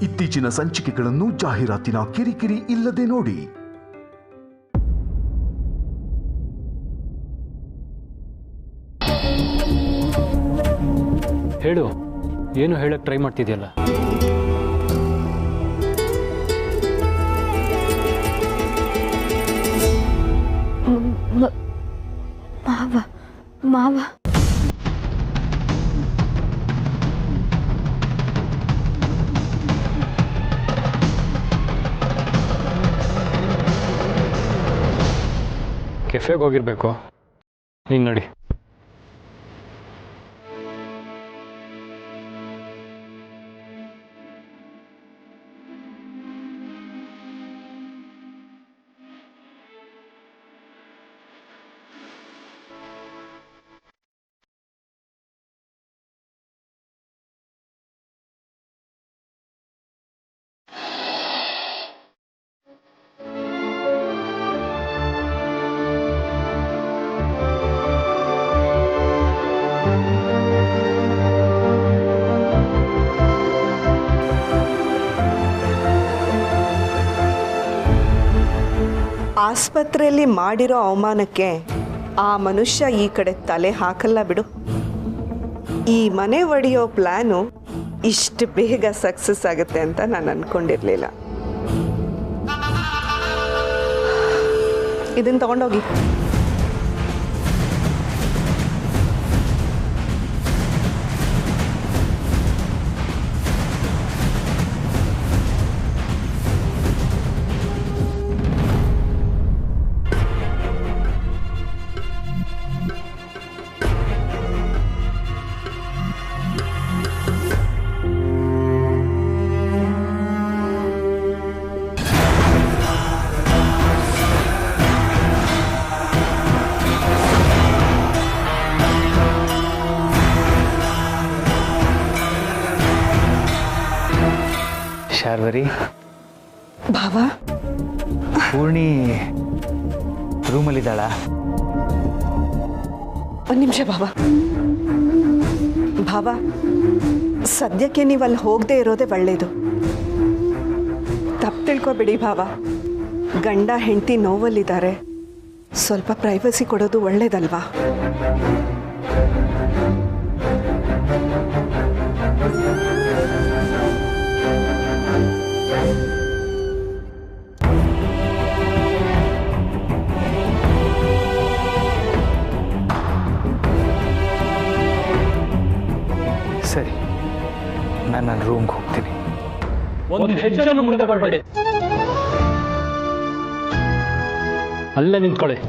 ಇತ್ತೀಚಿನ ಸಂಚಿಕೆಗಳನ್ನು ಜಾಹೀರಾತಿನ ಕಿರಿಕಿರಿ ಇಲ್ಲದೆ ನೋಡಿ. ಹೇಳು, ಏನು ಹೇಳಕ್ ಟ್ರೈ ಮಾಡ್ತಿದ್ಯಲ್ಲ? ಮಾವ ಮಾವ ಕೆಫೆಗೆ ಹೋಗಿರ್ಬೇಕು. ನೀನು ನೋಡಿ. ಆಸ್ಪತ್ರೆಯಲ್ಲಿ ಮಾಡಿರೋ ಅವಮಾನಕ್ಕೆ ಆ ಮನುಷ್ಯ ಈ ಕಡೆ ತಲೆ ಹಾಕಲ್ಲ ಬಿಡು. ಈ ಮನೆ ಒಡೆಯೋ ಪ್ಲ್ಯಾನು ಇಷ್ಟು ಬೇಗ ಸಕ್ಸಸ್ ಆಗುತ್ತೆ ಅಂತ ನಾನು ಅಂದ್ಕೊಂಡಿರಲಿಲ್ಲ. ಇದನ್ನು ತಗೊಂಡೋಗಿ. ಶಾರ್ವರಿ, ಭಾವ, ಪೂರ್ಣಿ ರೂಮಲ್ಲಿದ್ದಾಳ? ಒಂದು ನಿಮಿಷ ಭಾವ. ಭಾವ, ಸದ್ಯಕ್ಕೆ ನೀವು ಅಲ್ಲಿ ಹೋಗದೆ ಇರೋದೇ ಒಳ್ಳೆಯದು. ತಪ್ಪು ತಿಳ್ಕೊಬೇಡಿ ಭಾವ. ಗಂಡ ಹೆಂಡತಿ ನೋವಲ್ಲಿದ್ದಾರೆ, ಸ್ವಲ್ಪ ಪ್ರೈವಸಿ ಕೊಡೋದು ಒಳ್ಳೇದಲ್ವಾ? ಸರಿ, ನಾನು ನನ್ನ ರೂಮ್ಗೆ ಹೋಗ್ತೀನಿ. ಒಂದು ಹೆಜ್ಜೆಯನ್ನು ಮುಂದೆ ಬರಬೇಡಿ. ಅಲ್ಲೇ ನಿಂತ್ಕೊಳ್ಳಿ.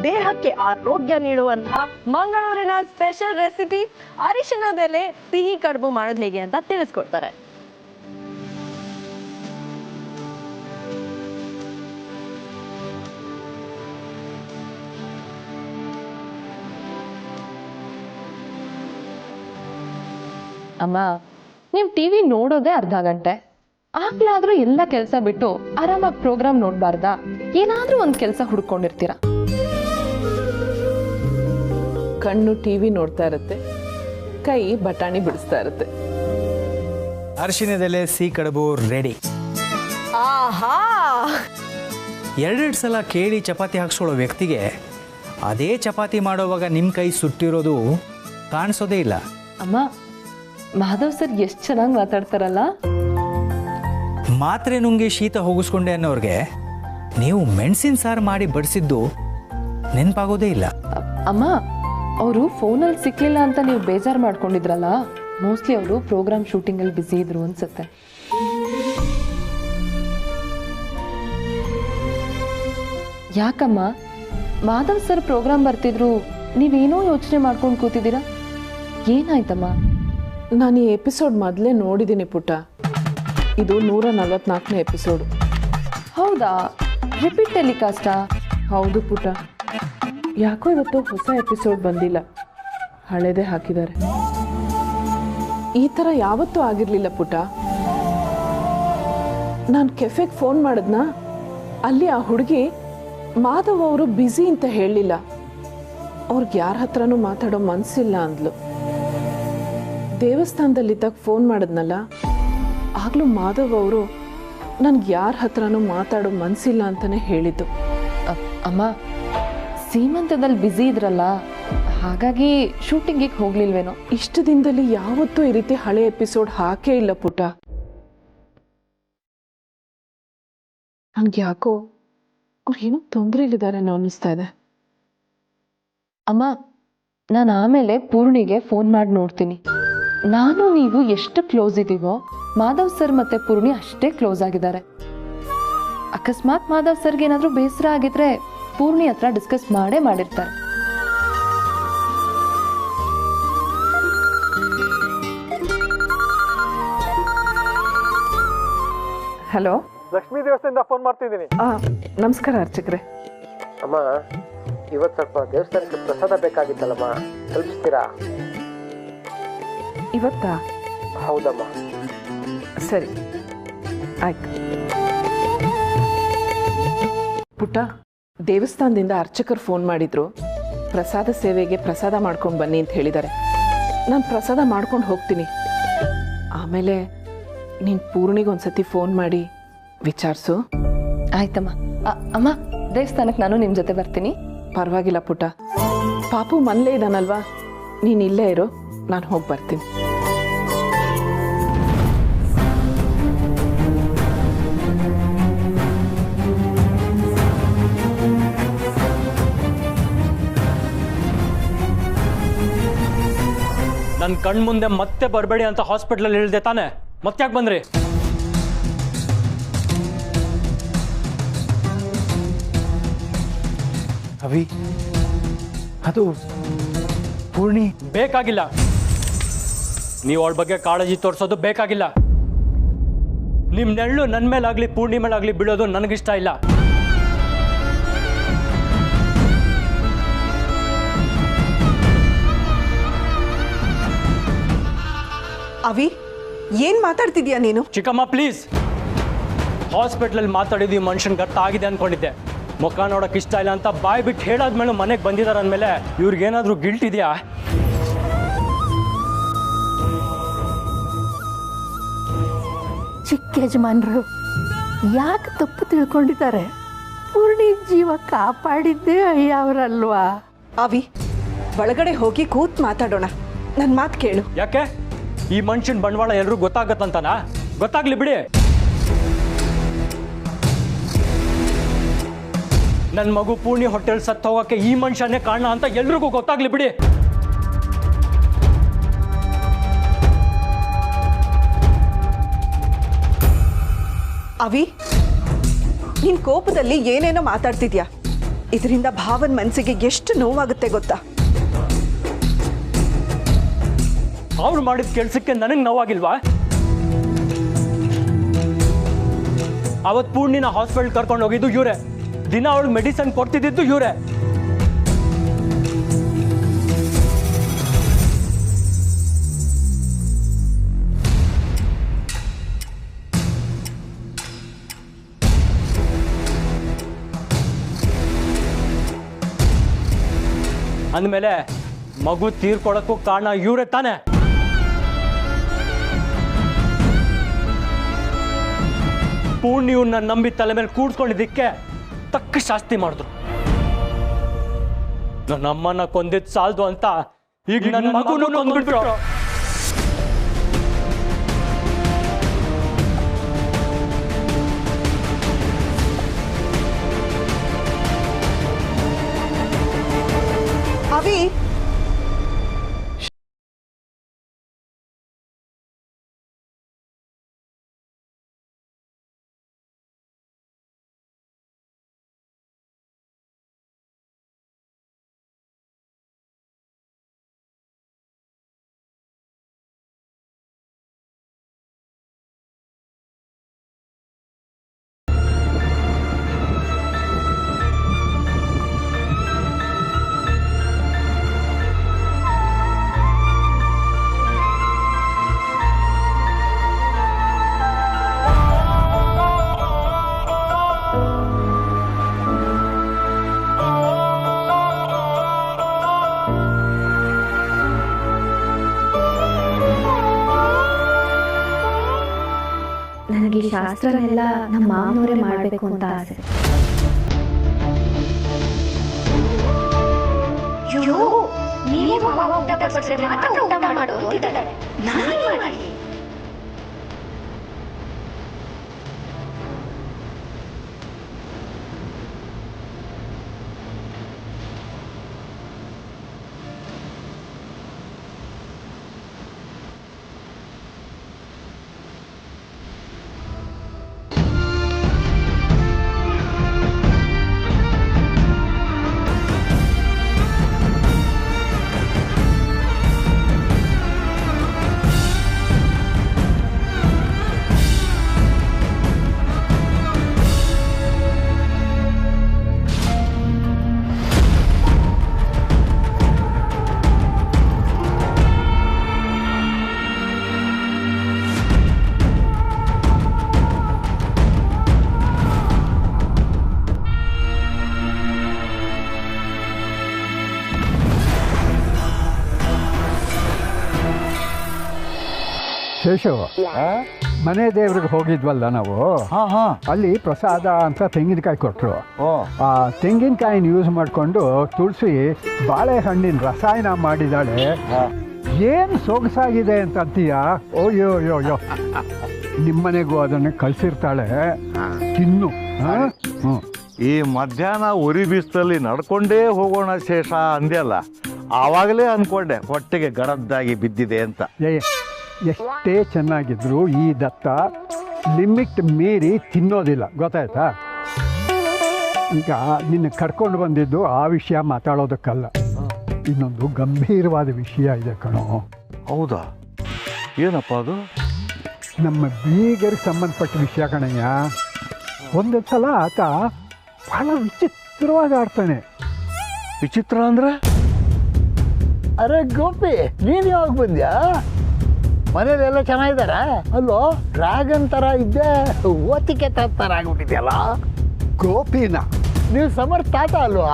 ದೇಹಕ್ಕೆ ಆರೋಗ್ಯ ನೀಡುವಂತಹ ಮಂಗಳೂರಿನ ಸ್ಪೆಷಲ್ ರೆಸಿಪಿ ಅರಿಶಿಣದೆಲೆ ಸಿಹಿ ಕಡುಬು ಮಾಡೋದು ಹೇಗೆ ಅಂತ ತಿಳಿಸ್ಕೊಡ್ತಾರೆ. ಅಮ್ಮ, ನೀವು ಟಿವಿ ನೋಡೋದೇ ಅರ್ಧ ಗಂಟೆ, ಆಗ್ಲಾದ್ರೂ ಎಲ್ಲ ಕೆಲಸ ಬಿಟ್ಟು ಆರಾಮಾಗಿ ಪ್ರೋಗ್ರಾಮ್ ನೋಡ್ಬಾರ್ದಾ? ಏನಾದ್ರೂ ಒಂದು ಕೆಲಸ ಹುಡ್ಕೊಂಡಿರ್ತೀರಾ. ಕಣ್ಣು ಟಿವಿ ನೋಡ್ತಾ ಇರುತ್ತೆ, ಕೈ ಬಟಾಣಿ ಬಿಡಿಸ್ತಾ ಇರುತ್ತೆ. ಅರಿಶಿಣದೆಲೆ ಸಿಹಿ ಕಡುಬು ರೆಡಿ. ಆಹಾ, ಎರಡೆರಡು ಸಲ ಕೇಳಿ ಚಪಾತಿ ಹಾಕ್ಸ್ಕೊಳ್ಳೋ ವ್ಯಕ್ತಿಗೆ ಅದೇ ಚಪಾತಿ ಮಾಡೋವಾಗ ನಿಮ್ಮ ಕೈ ಸುಟ್ಟಿರೋದು ಕಾಣಿಸೋದೇ ಇಲ್ಲ. ಅಮ್ಮ, ಮಾಧವ್ ಸರ್ ಎಷ್ಟು ಚೆನ್ನಾಗಿ ಮಾತಾಡ್ತಾರಲ್ಲ. ಮಾತ್ರೆ ನುಂಗಿ ಶೀತ ಹೋಗಿಸ್ಕೊಂಡೆ ಅನ್ನೋರಿಗೆ ನೀವು ಮೆಣಸಿನ ಸಾರು ಮಾಡಿ ಬಡಿಸಿದ್ದು ನೆನಪಾಗೋದೇ ಇಲ್ಲ. ಅಮ್ಮ, ಅವರು ಫೋನಲ್ಲಿ ಸಿಕ್ಲಿಲ್ಲ ಅಂತ ನೀವು ಬೇಜಾರು ಮಾಡ್ಕೊಂಡಿದ್ರಲ್ಲ, ಮೋಸ್ಟ್ಲಿ ಅವರು ಪ್ರೋಗ್ರಾಮ್ ಶೂಟಿಂಗಲ್ಲಿ ಬ್ಯುಸಿ ಇದ್ರು ಅನ್ಸುತ್ತೆ. ಯಾಕಮ್ಮ, ಮಾಧವ್ ಸರ್ ಪ್ರೋಗ್ರಾಮ್ ಬರ್ತಿದ್ರು, ನೀವೇನೋ ಯೋಚನೆ ಮಾಡ್ಕೊಂಡು ಕೂತಿದ್ದೀರಾ? ಏನಾಯ್ತಮ್ಮ? ನಾನು ಈ ಎಪಿಸೋಡ್ ಮೊದಲೇ ನೋಡಿದ್ದೀನಿ ಪುಟ್ಟ. ಇದು 144ನೇ ಎಪಿಸೋಡು. ಹೌದಾ? ರಿಪೀಟ್ ಟೆಲಿಕಾಸ್ಟಾ? ಹೌದು ಪುಟ್ಟ. ಯಾಕೋ ಇವತ್ತು ಹೊಸ ಎಪಿಸೋಡ್ ಬಂದಿಲ್ಲ, ಹಳೇದೇ ಹಾಕಿದ್ದಾರೆ. ಈ ಥರ ಯಾವತ್ತೂ ಆಗಿರಲಿಲ್ಲ ಪುಟ. ನಾನು ಕೆಫೆಗೆ ಫೋನ್ ಮಾಡಿದ್ನ, ಅಲ್ಲಿ ಆ ಹುಡುಗಿ ಮಾಧವ್ ಅವರು ಬ್ಯುಸಿ ಅಂತ ಹೇಳಲಿಲ್ಲ. ಅವ್ರಿಗೆ ಯಾರ ಹತ್ರನೂ ಮಾತಾಡೋ ಮನಸ್ಸಿಲ್ಲ ಅಂದ್ಲು. ದೇವಸ್ಥಾನದಲ್ಲಿದ್ದಾಗ ಫೋನ್ ಮಾಡಿದ್ನಲ್ಲ, ಆಗಲೂ ಮಾಧವ್ ಅವರು ನನಗೆ ಯಾರ ಹತ್ರನೂ ಮಾತಾಡೋ ಮನಸ್ಸಿಲ್ಲ ಅಂತಲೇ ಹೇಳಿದ್ದು. ಅಮ್ಮ, ಸೀಮಂತದಲ್ಲಿ ಬ್ಯುಸಿ ಇದ್ರಲ್ಲ, ಹಾಗಾಗಿ ಶೂಟಿಂಗಿಗೆ ಹೋಗ್ಲಿಲ್ವೇನೋ. ಇಷ್ಟು ದಿನದಲ್ಲಿ ಯಾವತ್ತೂ ಈ ರೀತಿ ಹಳೆ ಎಪಿಸೋಡ್ ಹಾಕೇ ಇಲ್ಲ ಪುಟ. ನನಗೆ ಯಾಕೋ ಅವ್ರು ಏನೋ ತೊಂದರೆಲಿದ್ದಾರೆ ಅನ್ನಿಸ್ತಾ ಇದೆ. ಅಮ್ಮ, ನಾನು ಆಮೇಲೆ ಪೂರ್ಣಿಗೆ ಫೋನ್ ಮಾಡಿ ನೋಡ್ತೀನಿ. ನಾನು ನೀವು ಎಷ್ಟು ಕ್ಲೋಸ್ ಇದ್ದೀವೋ ಮಾಧವ್ ಸರ್ ಮತ್ತೆ ಪೂರ್ಣಿ ಅಷ್ಟೇ ಕ್ಲೋಸ್ ಆಗಿದ್ದಾರೆ. ಅಕಸ್ಮಾತ್ ಮಾಧವ್ ಸರ್ಗೆ ಏನಾದರೂ ಬೇಸರ ಆಗಿದ್ರೆ ಪೂರ್ಣಿ ಹತ್ರ ಡಿಸ್ಕಸ್ ಮಾಡೇ ಮಾಡಿರ್ತಾರೆ. ಹಲೋ, ಲಕ್ಷ್ಮೀ ದೇವಸ್ಥಾನದಿಂದ ಫೋನ್ ಮಾಡ್ತಿದ್ದೀನಿ. ನಮಸ್ಕಾರ ಅರ್ಚಕ್ರೆ. ಅಮ್ಮ, ಇವತ್ತು ಸ್ವಲ್ಪ ದೇವಸ್ಥಾನಕ್ಕೆ ಪ್ರಸಾದ ಬೇಕಾಗಿತ್ತಲ್ಲಮ್ಮ, ತಲುಪಿಸ್ತೀರಾ? ಇವತ್ತಾ? ಹೌದಮ್ಮ. ಸರಿ, ಆಯ್ತು. ಪುಟ್ಟ, ದೇವಸ್ಥಾನದಿಂದ ಅರ್ಚಕರು ಫೋನ್ ಮಾಡಿದ್ರು, ಪ್ರಸಾದ ಸೇವೆಗೆ ಪ್ರಸಾದ ಮಾಡ್ಕೊಂಡು ಬನ್ನಿ ಅಂತ ಹೇಳಿದ್ದಾರೆ. ನಾನು ಪ್ರಸಾದ ಮಾಡ್ಕೊಂಡು ಹೋಗ್ತೀನಿ. ಆಮೇಲೆ ನೀನು ಪೂರ್ಣಿಗೆ ಒಂದ್ಸತಿ ಫೋನ್ ಮಾಡಿ ವಿಚಾರಿಸು. ಆಯ್ತಮ್ಮ. ಅಮ್ಮ, ದೇವಸ್ಥಾನಕ್ಕೆ ನಾನು ನಿಮ್ಮ ಜೊತೆ ಬರ್ತೀನಿ. ಪರವಾಗಿಲ್ಲ ಪುಟ್ಟ, ಪಾಪು ಮನೇಲೇ ಇದ್ದಾನಲ್ವಾ, ನೀನು ಇಲ್ಲೇ ಇರು, ನಾನು ಹೋಗಿ ಬರ್ತೀನಿ. ನನ್ನ ಕಣ್ಮುಂದೆ ಮತ್ತೆ ಬರಬೇಡಿ ಅಂತ ಹಾಸ್ಪಿಟ್ಲಲ್ಲಿ ಹೇಳಿದೆ ತಾನೆ, ಮತ್ತೆ ಯಾಕೆ ಬಂದ್ರಿ? ಅವಿ, ಅದು ಪೂರ್ಣಿ. ಬೇಕಾಗಿಲ್ಲ, ನೀವು ಅವಳ ಬಗ್ಗೆ ಕಾಳಜಿ ತೋರಿಸೋದು ಬೇಕಾಗಿಲ್ಲ. ನಿಮ್ಮ ನೆರಳು ನನ್ನ ಮೇಲಾಗ್ಲಿ ಪೂರ್ಣಿ ಮೇಲಾಗ್ಲಿ ಬೀಳೋದು ನನಗಿಷ್ಟ ಇಲ್ಲ. ಅವಿ, ಏನ್ ಮಾತಾಡ್ತಿದ್ಯಾ ನೀನು? ಚಿಕ್ಕಮ್ಮ ಪ್ಲೀಸ್, ಹಾಸ್ಪಿಟ್ಲಲ್ಲಿ ಮಾತಾಡಿದ್ದು ಈ ಮನುಷ್ಯನ್ಗೆ ಅರ್ಥ ಆಗಿದೆ ಅನ್ಕೊಂಡಿದ್ದೆ. ಮುಖ ನೋಡೋಕೆ ಇಷ್ಟ ಇಲ್ಲ ಅಂತ ಬಾಯ್ ಬಿಟ್ಟು ಹೇಳಾದ್ಮೇಲೆ ಮನೆಗೆ ಬಂದಿದ್ದಾರೆ ಅಂದಮೇಲೆ ಇವ್ರಿಗೇನಾದರೂ ಗಿಲ್ಟ್ ಇದೆಯಾ? ಚಿಕ್ಕ ಯಜಮಾನ್ರು ಯಾಕೆ ತಪ್ಪು ತಿಳ್ಕೊಂಡಿದ್ದಾರೆ? ಪೂರ್ಣಿ ಜೀವ ಕಾಪಾಡಿದ್ದೇ ಅಯ್ಯ ಅವರಲ್ವಾ? ಅವಿ, ಒಳಗಡೆ ಹೋಗಿ ಕೂತ್ ಮಾತಾಡೋಣ. ನನ್ನ ಮಾತು ಕೇಳು. ಯಾಕೆ ಈ ಮನುಷ್ಯನ ಬಂಡವಾಳ ಎಲ್ರೂ ಗೊತ್ತಾಗತ್ತಂತಾನಾ? ಗೊತ್ತಾಗ್ಲಿ ಬಿಡಿ. ನನ್ನ ಮಗು ಪೂರ್ಣಿ ಹೋಟೆಲ್ ಸತ್ತು ಹೋಗೋಕ್ಕೆ ಈ ಮನುಷ್ಯನೇ ಕಾರಣ ಅಂತ ಎಲ್ರಿಗೂ ಗೊತ್ತಾಗ್ಲಿ ಬಿಡಿ. ಅವಿ, ನಿನ್ ಕೋಪದಲ್ಲಿ ಏನೇನೋ ಮಾತಾಡ್ತಿದ್ಯಾ. ಇದರಿಂದ ಭಾವನ್ ಮನಸ್ಸಿಗೆ ಎಷ್ಟು ನೋವಾಗುತ್ತೆ ಗೊತ್ತಾ? ಅವ್ರು ಮಾಡಿದ ಕೆಲಸಕ್ಕೆ ನನಗೆ ನೋವಾಗಿಲ್ವಾ? ಅವತ್ತು ಪೂರ್ಣಿನ ಹಾಸ್ಪಿಟಲ್ ಕರ್ಕೊಂಡು ಹೋಗಿದ್ದು ಇವರೇ, ದಿನ ಅವಳಿಗೆ ಮೆಡಿಸಿನ್ ಕೊಡ್ತಿದ್ದು ಇವರೇ. ಅಂದಮೇಲೆ ಮಗು ತೀರ್ಕೊಳ್ಳೋಕ್ಕೂ ಕಾರಣ ಇವರೇ ತಾನೆ. ಪೂರ್ಣಿಯನ್ನ ನಂಬಿ ತಲೆ ಮೇಲೆ ಕೂಡ್ಸ್ಕೊಂಡಿದ್ದಕ್ಕೆ ತಕ್ಕ ಶಾಸ್ತಿ ಮಾಡಿದ್ರು. ನನ್ನ ಅಮ್ಮನ ಕೊಂದಿದ್ ಸಾಲ್ದು ಅಂತ ಈಗ ನನ್ನ ಮಗುನು ಕೊಂದ್ಬಿಟ್ರು. ಅವಿ, ಈ ಶಾಸ್ತ್ರನೆಲ್ಲ ನಮ್ಮ ಮಾವನವರೇ ಮಾಡಬೇಕು ಅಂತ ಆಸೆ. ನೀವು ಊಟ ಬಡಿಸಿದ್ರೆ ಮಾತ್ರ ಊಟ ಮಾಡೋದು ಅಂತಿದ್ದಾರೆ. ನಾನೇನ್ ಮಾಡಲಿ? ಶೇಷು, ಮನೆ ದೇವ್ರಿಗೆ ಹೋಗಿದ್ವಲ್ಲ ನಾವು, ಅಲ್ಲಿ ಪ್ರಸಾದ ಅಂತ ತೆಂಗಿನಕಾಯಿ ಕೊಟ್ಟರು. ಆ ತೆಂಗಿನಕಾಯಿನ ಯೂಸ್ ಮಾಡಿಕೊಂಡು ತುಳಸಿ ಬಾಳೆಹಣ್ಣಿನ ರಸಾಯನ ಮಾಡಿದಾಳೆ. ಏನು ಸೊಗಸಾಗಿದೆ ಅಂತ ಅಂತೀಯ? ಓಯ್ಯೋ ಯೋ ಯೋ, ನಿಮ್ಮನೆಗೂ ಅದನ್ನು ಕಳಿಸಿರ್ತಾಳೆ, ತಿನ್ನು. ಈ ಮಧ್ಯಾಹ್ನ ಉರಿ ಬಿಸಿಲಲ್ಲಿ ನಡ್ಕೊಂಡೇ ಹೋಗೋಣ ಶೇಷ ಅಂದ್ಯಲ್ಲ, ಆವಾಗಲೇ ಅಂದ್ಕೊಂಡೆ ಹೊಟ್ಟೆಗೆ ಗಡದ್ದಾಗಿ ಬಿದ್ದಿದೆ ಅಂತ. ಎಷ್ಟೇ ಚೆನ್ನಾಗಿದ್ರು ಈ ದತ್ತ ಲಿಮಿಟ್ ಮೀರಿ ತಿನ್ನೋದಿಲ್ಲ, ಗೊತ್ತಾಯ್ತಾ? ಈಗ ನಿನ್ನ ಕರ್ಕೊಂಡು ಬಂದಿದ್ದು ಆ ವಿಷಯ ಮಾತಾಡೋದಕ್ಕಲ್ಲ, ಇನ್ನೊಂದು ಗಂಭೀರವಾದ ವಿಷಯ ಇದೆ ಕಣೋ. ಹೌದಾ? ಏನಪ್ಪ ಅದು? ನಮ್ಮ ಬೀಗರಿಗೆ ಸಂಬಂಧಪಟ್ಟ ವಿಷಯ ಕಣಯ್ಯ. ಒಂದು ಸಲ ಆತ ಬಹಳ ವಿಚಿತ್ರವಾಗಿ ಆಡ್ತಾನೆ. ವಿಚಿತ್ರ ಅಂದ್ರೆ? ಅರೆ ಗೋಪಿ, ನೀನು ಯಾವಾಗ ಬಂದ್ಯಾ? ಮನೇಲೆಲ್ಲ ಚೆನ್ನಾಗಿದ್ದಾರ? ಅಲ್ಲೋ, ಡ್ರ್ಯಾಗನ್ ಥರ ಇದ್ದೆ, ಓತಿಕೆ ಥರ ಆಗ್ಬಿಟ್ಟಿದ್ಯಲ್ಲ. ಗೋಪಿನ ನೀವು ಸಮರ್ಥ ತಾತ ಅಲ್ವಾ?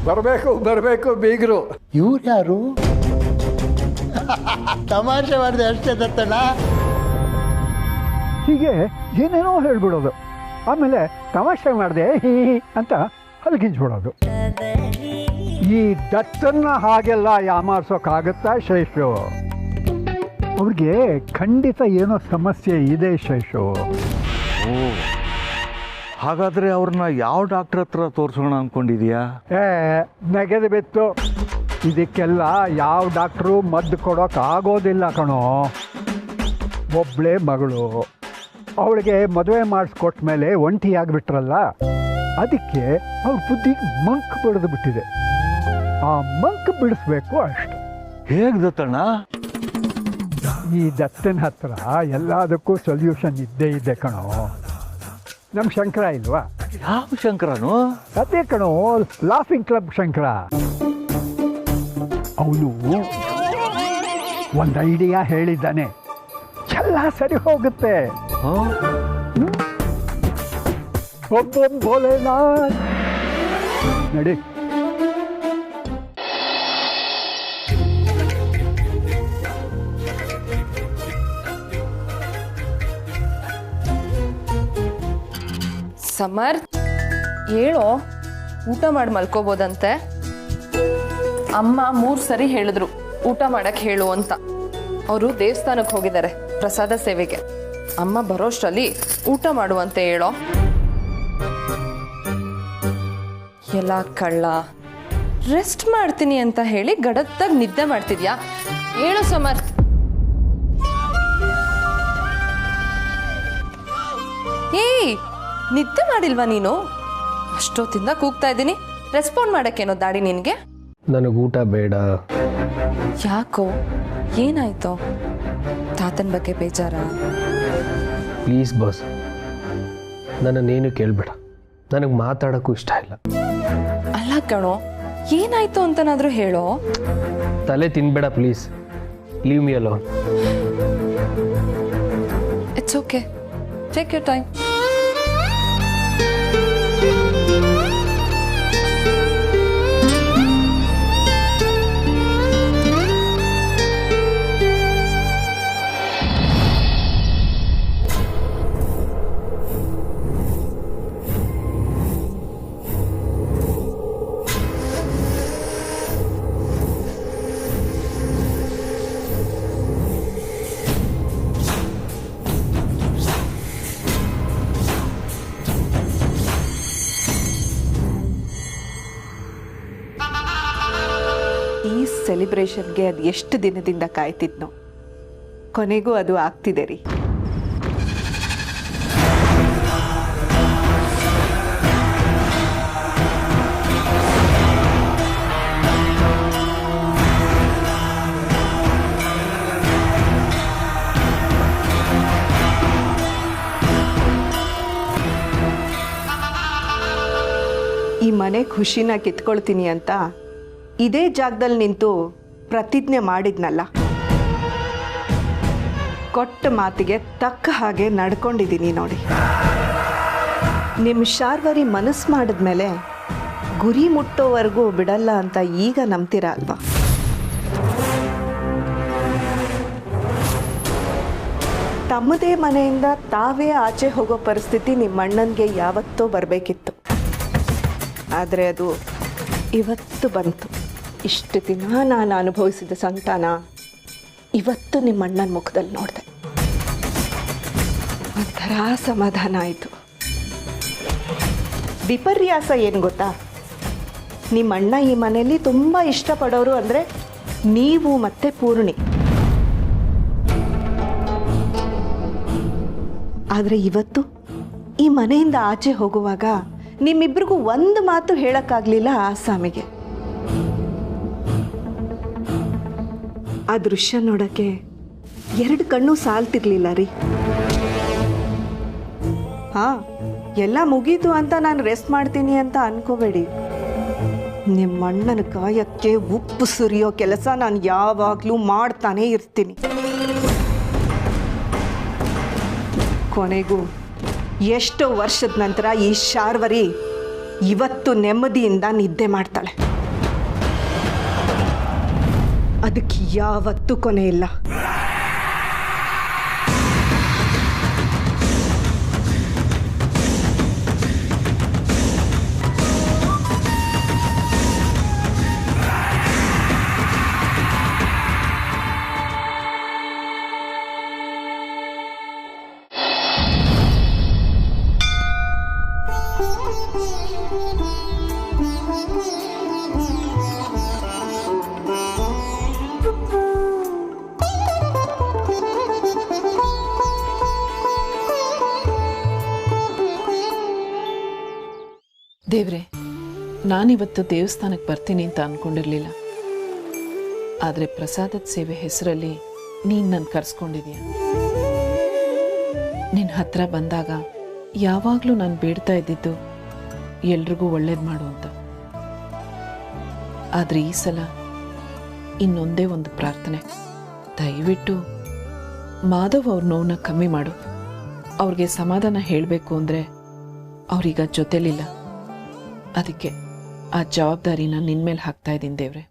ಬರಬೇಕು ಬೀಗರು. ಇವ್ರು ಯಾರು? ತಮಾಷೆ ಮಾಡಿದೆ ಅಷ್ಟೇ ದತ್ತಣ್ಣ. ಹೀಗೆ ಏನೇನೋ ಹೇಳ್ಬಿಡೋದು, ಆಮೇಲೆ ತಮಾಷೆ ಮಾಡಿದೆ ಅಂತ ಹಲಗಿಂಚ್ಬಿಡೋದು. ಈ ದತ್ತನ್ನ ಹಾಗೆಲ್ಲ ಯಾಮಾರ್ಸೋಕ್ಕಾಗತ್ತಾ ಶೇಷು? ಅವ್ರಿಗೆ ಖಂಡಿತ ಏನೋ ಸಮಸ್ಯೆ ಇದೆ ಶೇಷು. ಹಾಗಾದ್ರೆ ಅವ್ರನ್ನ ಯಾವ ಡಾಕ್ಟರ್ ಹತ್ರ ತೋರಿಸೋಣ ಅಂದ್ಕೊಂಡಿದ್ಯಾ? ನೆಗೆದು ಬಿತ್ತು. ಇದಕ್ಕೆಲ್ಲ ಯಾವ ಡಾಕ್ಟ್ರು ಮದ್ದು ಕೊಡೋಕ್ಕಾಗೋದಿಲ್ಲ ಕಣೋ. ಒಬ್ಬಳೇ ಮಗಳು, ಅವಳಿಗೆ ಮದುವೆ ಮಾಡಿಸ್ಕೊಟ್ಟ ಮೇಲೆ ಒಂಟಿಯಾಗಿಬಿಟ್ರಲ್ಲ, ಅದಕ್ಕೆ ಅವ್ರ ಬುದ್ಧಿಗೆ ಮಂಕ್ ಬಿಡಿದು ಬಿಟ್ಟಿದೆ. ಆ ಮಂಕ್ ಬಿಡಿಸ್ಬೇಕು ಅಷ್ಟು. ಹೇಗೆ ದತ್ತಣ್ಣ? ಈ ದತ್ತನ ಹತ್ರ ಎಲ್ಲದಕ್ಕೂ ಸೊಲ್ಯೂಷನ್ ಇದ್ದೇ ಇದೆ ಕಣೋ. ನಮ್ಮ ಶಂಕರ ಇಲ್ವಾ? ಯಾವ ಶಂಕರನು? ಅದೇ ಕಣೋ, ಲಾಫಿಂಗ್ ಕ್ಲಬ್ ಶಂಕರ. ಅವನು ಒಂದು ಐಡಿಯಾ ಹೇಳಿದ್ದಾನೆ, ಎಲ್ಲ ಸರಿ ಹೋಗುತ್ತೆ. ಭೋಲೆನಾಥ್ ನಡಿ. ಸಮರ್ಥ್, ಹೇಳೋ, ಊಟ ಮಾಡಿ ಮಲ್ಕೋಬೋದಂತೆ. ಅಮ್ಮ 3 ಸರಿ ಹೇಳಿದ್ರು ಊಟ ಮಾಡಕ್ಕೆ ಹೇಳು ಅಂತ. ಅವರು ದೇವಸ್ಥಾನಕ್ಕೆ ಹೋಗಿದ್ದಾರೆ ಪ್ರಸಾದ ಸೇವೆಗೆ. ಅಮ್ಮ ಬರೋಷ್ಟರಲ್ಲಿ ಊಟ ಮಾಡುವಂತೆ ಹೇಳೋ. ಎಲ್ಲ ಕಳ್ಳ, ರೆಸ್ಟ್ ಮಾಡ್ತೀನಿ ಅಂತ ಹೇಳಿ ಗಡತ್ತಾಗಿ ನಿದ್ದೆ ಮಾಡ್ತಿದ್ಯಾ? ಹೇಳು ಸಮರ್ಥ್. ಏಯ್, ನಿದ್ದೆ ಮಾಡಿಲ್ವಾ ನೀನು? ಅಷ್ಟೊತ್ತಿಂದ ಕೂಗ್ತಾ ಇದ್ದೀನಿ, ರೆಸ್ಪಾಂಡ್ ಮಾಡಕ್ಕೇನೋ ದಾಡಿ ನಿನಗೆ? ನನಗೆ ಊಟ ಬೇಡ. ಯಾಕೋ, ಏನಾಯ್ತೋ? ತಾತನ ಬಗ್ಗೆ ಬೇಜಾರ? ಪ್ಲೀಸ್ ಬಾಸ್, ನನ್ನನ್ನೇನು ಕೇಳಬೇಡ, ನನಗೆ ಮಾತಾಡೋಕ್ಕೂ ಇಷ್ಟ ಇಲ್ಲ. ಅಲ್ಲ ಕಣೋ, ಏನಾಯ್ತು ಅಂತನಾದ್ರೂ ಹೇಳೋ. ತಲೆ ತಿನ್ಬೇಡ please, leave me alone. It's okay, take your time. ಈ ಸೆಲಿಬ್ರೇಷನ್ಗೆ ಅದು ಎಷ್ಟು ದಿನದಿಂದ ಕಾಯ್ತಿದ್ನೋ ಕೊನೆಗೂ ಅದು ಆಗ್ತಿದೆ ರೀ. ಈ ಮನೆ ಖುಷಿನ ಕಿತ್ಕೊಳ್ತೀನಿ ಅಂತ ಇದೇ ಜಾಗದಲ್ಲಿ ನಿಂತು ಪ್ರತಿಜ್ಞೆ ಮಾಡಿದ್ನಲ್ಲ, ಕೊಟ್ಟ ಮಾತಿಗೆ ತಕ್ಕ ಹಾಗೆ ನಡ್ಕೊಂಡಿದ್ದೀನಿ ನೋಡಿ. ನಿಮ್ಮ ಶಾರ್ವರಿ ಮನಸ್ಸು ಮಾಡಿದ್ಮೇಲೆ ಗುರಿ ಮುಟ್ಟೋವರೆಗೂ ಬಿಡಲ್ಲ ಅಂತ ಈಗ ನಂಬ್ತೀರಾ ಅಲ್ವಾ? ತಮ್ಮದೇ ಮನೆಯಿಂದ ತಾವೇ ಆಚೆ ಹೋಗೋ ಪರಿಸ್ಥಿತಿ ನಿಮ್ಮ ಅಣ್ಣನಿಗೆ ಯಾವತ್ತೋ ಬರಬೇಕಿತ್ತು. ಆದರೆ ಅದು ಇವತ್ತು ಬಂತು. ಇಷ್ಟು ದಿನ ನಾನು ಅನುಭವಿಸಿದ ಸಂತಾನ ಇವತ್ತು ನಿಮ್ಮ ಅಣ್ಣನ ಮುಖದಲ್ಲಿ ನೋಡಿದೆ. ಒಂಥರ ಸಮಾಧಾನ ಆಯಿತು. ವಿಪರ್ಯಾಸ ಏನು ಗೊತ್ತಾ, ನಿಮ್ಮ ಅಣ್ಣ ಈ ಮನೆಯಲ್ಲಿ ತುಂಬ ಇಷ್ಟಪಡೋರು ಅಂದರೆ ನೀವು ಮತ್ತೆ ಪೂರ್ಣಿ. ಆದರೆ ಇವತ್ತು ಈ ಮನೆಯಿಂದ ಆಚೆ ಹೋಗುವಾಗ ನಿಮ್ಮಿಬ್ರಿಗೂ ಒಂದು ಮಾತು ಹೇಳಕ್ಕಾಗ್ಲಿಲ್ಲ ಆಸಾಮಿಗೆ. ಆ ದೃಶ್ಯ ನೋಡಕ್ಕೆ 2 ಕಣ್ಣು ಸಾಲ್ತಿರ್ಲಿಲ್ಲ ರೀ. ಎಲ್ಲ ಮುಗೀತು ಅಂತ ನಾನು ರೆಸ್ಟ್ ಮಾಡ್ತೀನಿ ಅಂತ ಅನ್ಕೋಬೇಡಿ. ನಿಮ್ಮ ಅಣ್ಣನ ಕಾಯಕ್ಕೆ ಉಪ್ಪು ಸುರಿಯೋ ಕೆಲಸ ನಾನು ಯಾವಾಗಲೂ ಮಾಡ್ತಾನೇ ಇರ್ತೀನಿ. ಕೊನೆಗೂ ಎಷ್ಟೋ ವರ್ಷದ ನಂತರ ಈ ಶಾರ್ವರಿ ಇವತ್ತು ನೆಮ್ಮದಿಯಿಂದ ನಿದ್ದೆ ಮಾಡ್ತಾಳೆ. ಅದಕ್ಕೆ ಯಾವತ್ತೂ ಕೊನೆ ಇಲ್ಲ. ದೇವ್ರೆ, ನಾನಿವತ್ತು ದೇವಸ್ಥಾನಕ್ಕೆ ಬರ್ತೀನಿ ಅಂತ ಅಂದ್ಕೊಂಡಿರಲಿಲ್ಲ. ಆದರೆ ಪ್ರಸಾದದ ಸೇವೆ ಹೆಸರಲ್ಲಿ ನೀನು ನನ್ನ ಕರೆಸ್ಕೊಂಡಿದೀಯ. ನಿನ್ನ ಹತ್ರ ಬಂದಾಗ ಯಾವಾಗಲೂ ನಾನು ಬೇಡ್ತಾ ಇದ್ದಿದ್ದು ಎಲ್ರಿಗೂ ಒಳ್ಳೇದು ಮಾಡು ಅಂತ. ಆದರೆ ಈ ಸಲ ಇನ್ನೊಂದೇ ಒಂದು ಪ್ರಾರ್ಥನೆ, ದಯವಿಟ್ಟು ಮಾಧವ್ ಅವ್ರ ನೋವನ್ನ ಕಮ್ಮಿ ಮಾಡು. ಅವ್ರಿಗೆ ಸಮಾಧಾನ ಹೇಳಬೇಕು ಅಂದರೆ ಅವ್ರೀಗ ಜೊತೆಲಿಲ್ಲ. ಅದಕ್ಕೆ ಆ ಜವಾಬ್ದಾರಿನ ನಿನ್ನ ಮೇಲೆ ಹಾಕ್ತಾ ಇದ್ದೀನಿ ದೇವ್ರೆ.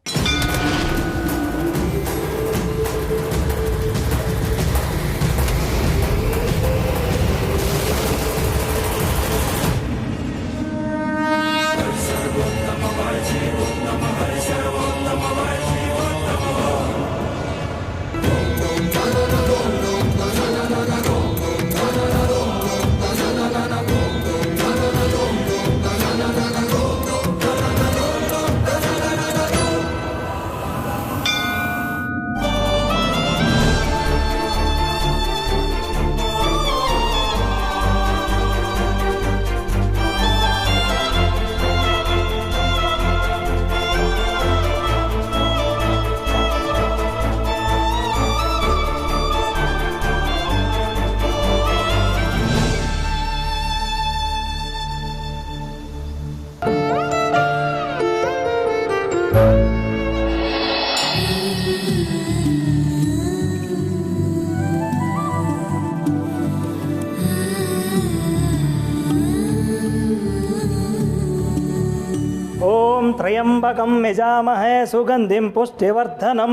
ತ್ರಯಂಬಕಂ ಯಜಾಮಹೇ ಸುಗಂಧಿಂ ಪುಷ್ಟಿವರ್ಧನಂ.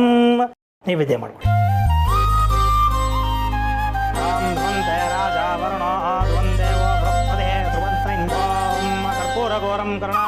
ನೈವೇದ್ಯ ಮಾಡ್ಕೊಳ್ಳಿ. ರಾಜ ವರುಣೋ ಧ್ರುವಂದೇವೋ ಬೃಹಸ್ಪತಿಃ ಧ್ರುವಂತ ಇಂದ್ರೋ ಕರ್ಪೂರ ಘೋರಂ ಕರುಣಾ